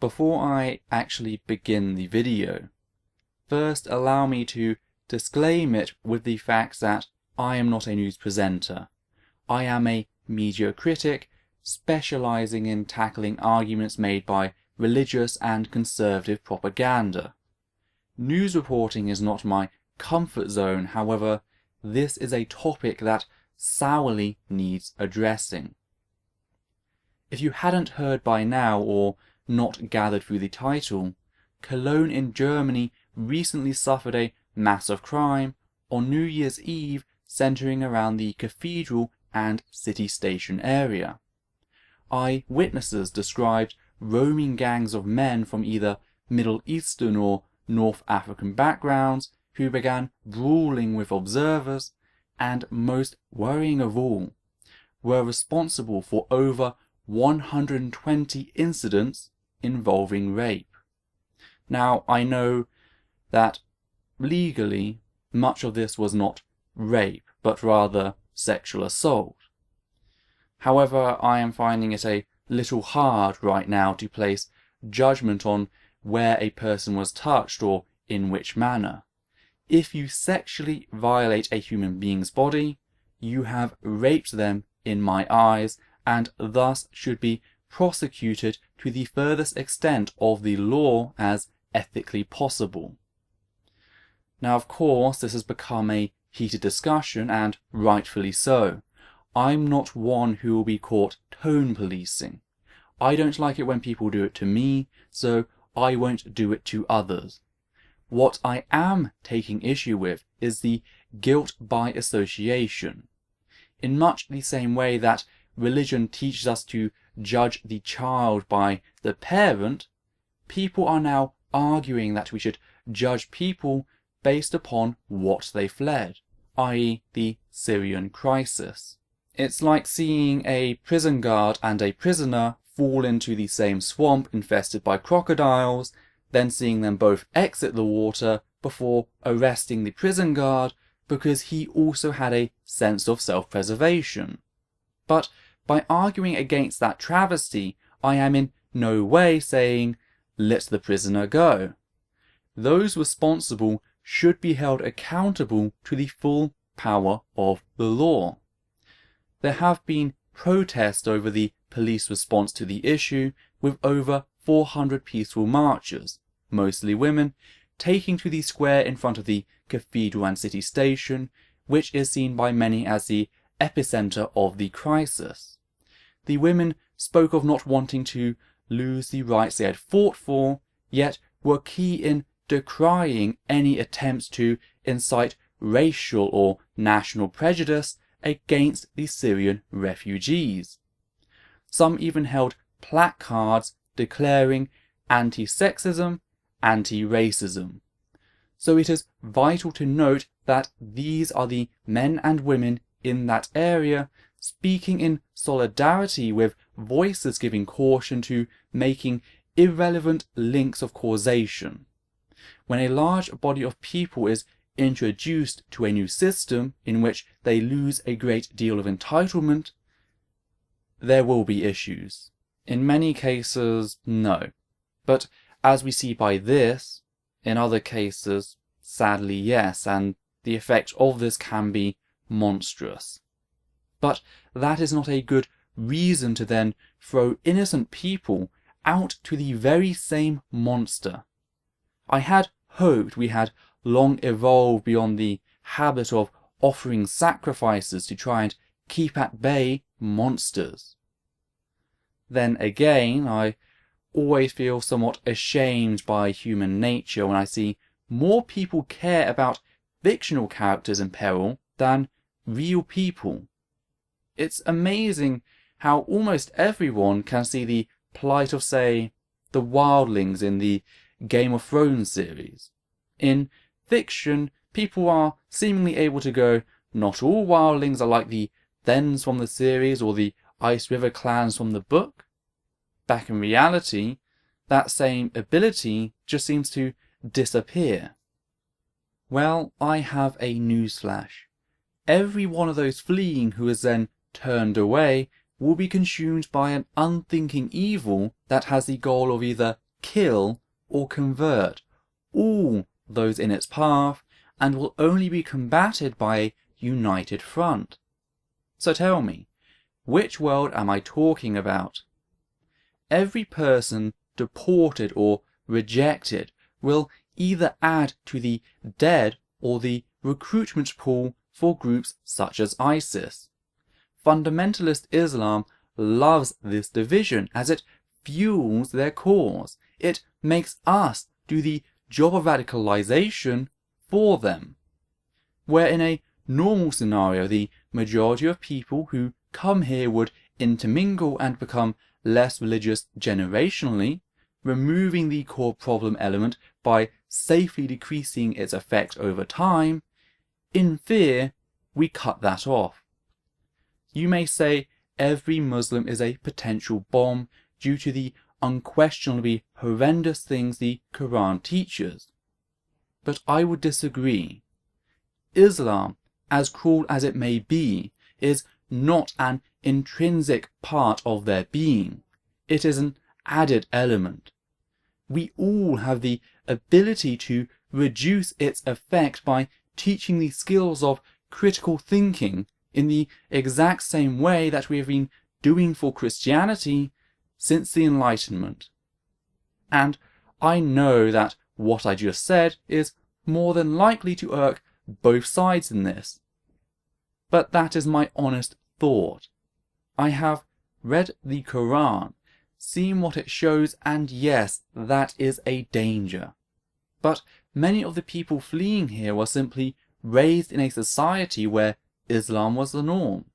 Before I actually begin the video, first allow me to disclaim it with the fact that I am not a news presenter. I am a media critic specialising in tackling arguments made by religious and conservative propaganda. News reporting is not my comfort zone, however, this is a topic that sourly needs addressing. If you hadn't heard by now, or not gathered through the title, Cologne in Germany recently suffered a massive crime on New Year's Eve centering around the cathedral and city station area. Eyewitnesses described roaming gangs of men from either Middle Eastern or North African backgrounds who began brawling with observers and, most worrying of all, were responsible for over 120 incidents involving rape. Now, I know that legally much of this was not rape, but rather sexual assault. However, I am finding it a little hard right now to place judgment on where a person was touched or in which manner. If you sexually violate a human being's body, you have raped them in my eyes, and thus should be prosecuted to the furthest extent of the law as ethically possible. Now, of course, this has become a heated discussion, and rightfully so. I'm not one who will be caught tone policing. I don't like it when people do it to me, so I won't do it to others. What I am taking issue with is the guilt by association. In much the same way that religion teaches us to judge the child by the parent, people are now arguing that we should judge people based upon what they fled, i.e. the Syrian crisis. It's like seeing a prison guard and a prisoner fall into the same swamp infested by crocodiles, then seeing them both exit the water before arresting the prison guard because he also had a sense of self-preservation. But by arguing against that travesty, I am in no way saying, let the prisoner go. Those responsible should be held accountable to the full power of the law. There have been protests over the police response to the issue, with over 400 peaceful marchers, mostly women, taking to the square in front of the cathedral and city station, which is seen by many as the epicenter of the crisis. The women spoke of not wanting to lose the rights they had fought for, yet were key in decrying any attempts to incite racial or national prejudice against the Syrian refugees. Some even held placards declaring anti-sexism, anti-racism. So it is vital to note that these are the men and women in that area speaking in solidarity with voices giving caution to making irrelevant links of causation. When a large body of people is introduced to a new system in which they lose a great deal of entitlement, there will be issues. In many cases, no. But as we see by this, in other cases, sadly yes, and the effect of this can be monstrous. But that is not a good reason to then throw innocent people out to the very same monster. I had hoped we had long evolved beyond the habit of offering sacrifices to try and keep at bay monsters. Then again, I always feel somewhat ashamed by human nature when I see more people care about fictional characters in peril than real people. It's amazing how almost everyone can see the plight of, say, the wildlings in the Game of Thrones series. In fiction, people are seemingly able to go, not all wildlings are like the Thens from the series or the Ice River clans from the book. Back in reality, that same ability just seems to disappear. Well, I have a newsflash. Every one of those fleeing who is then turned away will be consumed by an unthinking evil that has the goal of either kill or convert all those in its path, and will only be combated by a united front. So tell me, which world am I talking about? Every person deported or rejected will either add to the dead or the recruitment pool for groups such as ISIS. Fundamentalist Islam loves this division as it fuels their cause. It makes us do the job of radicalization for them. Where in a normal scenario the majority of people who come here would intermingle and become less religious generationally, removing the core problem element by safely decreasing its effect over time, in fear we cut that off. You may say every Muslim is a potential bomb due to the unquestionably horrendous things the Quran teaches. But I would disagree. Islam, as cruel as it may be, is not an intrinsic part of their being. It is an added element. We all have the ability to reduce its effect by teaching the skills of critical thinking in the exact same way that we have been doing for Christianity since the Enlightenment. And I know that what I just said is more than likely to irk both sides in this. But that is my honest thought. I have read the Quran, seen what it shows, and yes, that is a danger. But many of the people fleeing here were simply raised in a society where Islam was the norm.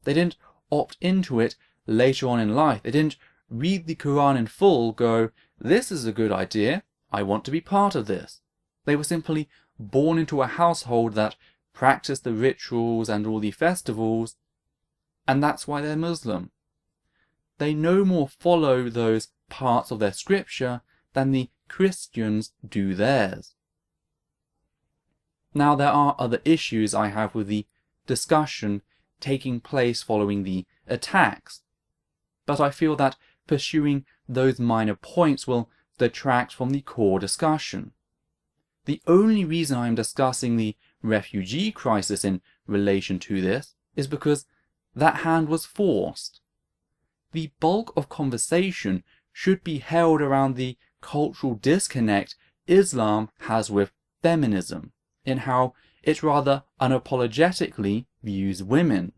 They didn't opt into it later on in life. They didn't read the Quran in full, go, this is a good idea, I want to be part of this. They were simply born into a household that practiced the rituals and all the festivals, and that's why they're Muslim. They no more follow those parts of their scripture than the Christians do theirs. Now, there are other issues I have with the discussion taking place following the attacks, but I feel that pursuing those minor points will detract from the core discussion. The only reason I am discussing the refugee crisis in relation to this is because that hand was forced. The bulk of conversation should be held around the cultural disconnect Islam has with feminism, in how it rather unapologetically views women.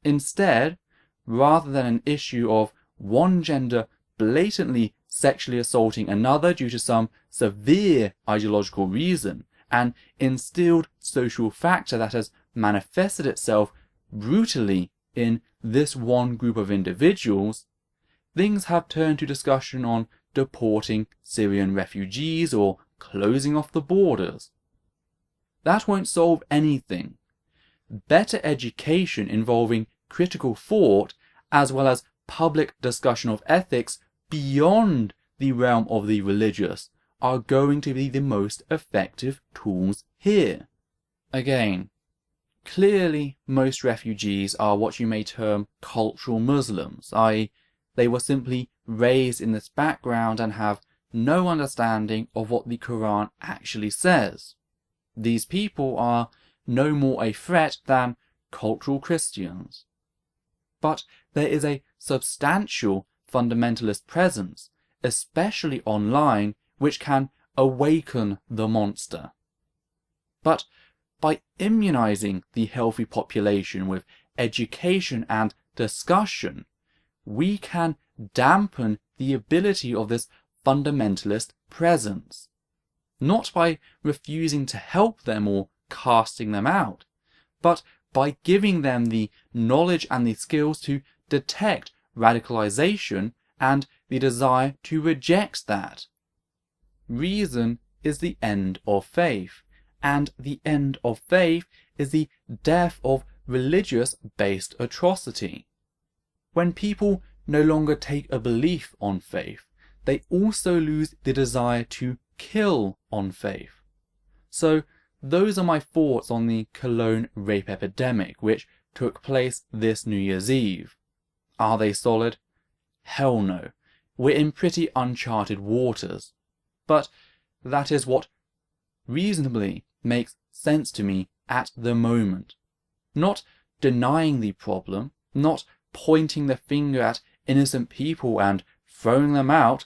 Instead, rather than an issue of one gender blatantly sexually assaulting another due to some severe ideological reason, an instilled social factor that has manifested itself brutally in this one group of individuals, things have turned to discussion on deporting Syrian refugees or closing off the borders. That won't solve anything. Better education involving critical thought, as well as public discussion of ethics beyond the realm of the religious, are going to be the most effective tools here. Again, clearly most refugees are what you may term cultural Muslims, i.e., they were simply raised in this background and have no understanding of what the Quran actually says. These people are no more a threat than cultural Christians. But there is a substantial fundamentalist presence, especially online, which can awaken the monster. But by immunizing the healthy population with education and discussion, we can dampen the ability of this fundamentalist presence. Not by refusing to help them or casting them out, but by giving them the knowledge and the skills to detect radicalization and the desire to reject that. Reason is the end of faith, and the end of faith is the death of religious-based atrocity. When people no longer take a belief on faith, they also lose the desire to kill on faith. So those are my thoughts on the Cologne rape epidemic, which took place this New Year's Eve. Are they solid? Hell no. we're in pretty uncharted waters. But that is what reasonably makes sense to me at the moment. Not denying the problem, not pointing the finger at innocent people and throwing them out,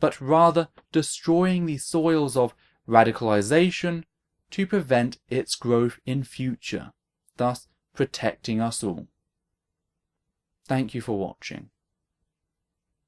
but rather destroying the soils of radicalization to prevent its growth in future, thus protecting us all. Thank you for watching.